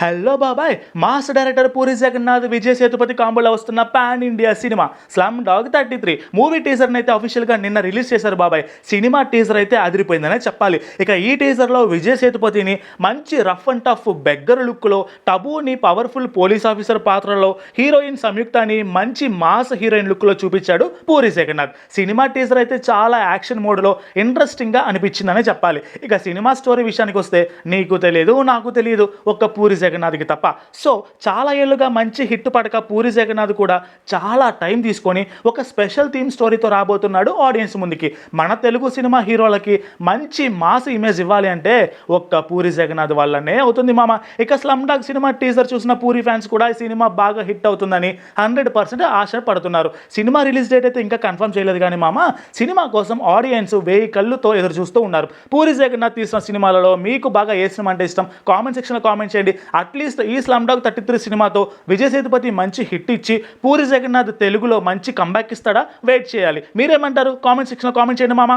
Hello బాబాయ్ mass director Puri Jagannadh Vijay Sethupathi కాంబోలో వస్తున్న pan India cinema slum dog 33 movie టీజర్ని అయితే అఫీషియల్గా నిన్న రిలీజ్ చేశారు బాబాయ్. సినిమా టీజర్ అయితే అదిరిపోయిందనే చెప్పాలి. ఇక ఈ టీజర్లో విజయ్ సేతుపతిని మంచి రఫ్ అండ్ టఫ్ బెగ్గర్ లుక్లో, టబూని పవర్ఫుల్ పోలీస్ ఆఫీసర్ పాత్రలో, హీరోయిన్ సంయుక్తని మంచి మాస్ హీరోయిన్ లుక్లో చూపించాడు పూరి జగన్నాథ్. సినిమా టీజర్ అయితే చాలా యాక్షన్ మోడ్లో ఇంట్రెస్టింగ్గా అనిపించిందనే చెప్పాలి. ఇక సినిమా స్టోరీ విషయానికి వస్తే నీకు తెలియదు నాకు తెలియదు ఒక్క పూరి జగన్నాథ్కి తప్ప. సో చాలా ఏళ్ళుగా మంచి హిట్ పడక పూరి జగన్నాథ్ కూడా చాలా టైం తీసుకొని ఒక స్పెషల్ థీమ్ స్టోరీతో రాబోతున్నాడు ఆడియన్స్ ముందుకి. మన తెలుగు సినిమా హీరోలకి మంచి మాస్ ఇమేజ్ ఇవ్వాలి అంటే ఒక్క పూరి జగన్నాథ్ వల్లనే అవుతుంది మామ. ఇక స్లమ్ డాగ్ సినిమా టీజర్ చూసిన పూరి ఫ్యాన్స్ కూడా ఈ సినిమా బాగా హిట్ అవుతుందని 100% ఆశ పడుతున్నారు. సినిమా రిలీజ్ డేట్ అయితే ఇంకా కన్ఫర్మ్ చేయలేదు కానీ మామ, సినిమా కోసం ఆడియన్స్ 1000 కళ్ళుతో ఎదురు చూస్తూ ఉన్నారు. పూరి జగన్నాథ్ తీసిన సినిమాలలో మీకు బాగా ఏ సినిమా అంటే ఇష్టం? కామెంట్ సెక్షన్లో కామెంట్ చేయండి. అట్లీస్ట్ ఈ స్లమ్ డాగ్ 33 సినిమాతో విజయ్ సేతుపతి మంచి హిట్ ఇచ్చి పూరి జగన్నాథ్ తెలుగులో మంచి కంబ్యాక్ ఇస్తాడా? వెయిట్ చేయాలి. మీరేమంటారు? కామెంట్ సెక్షన్లో కామెంట్ చేయండి మామ.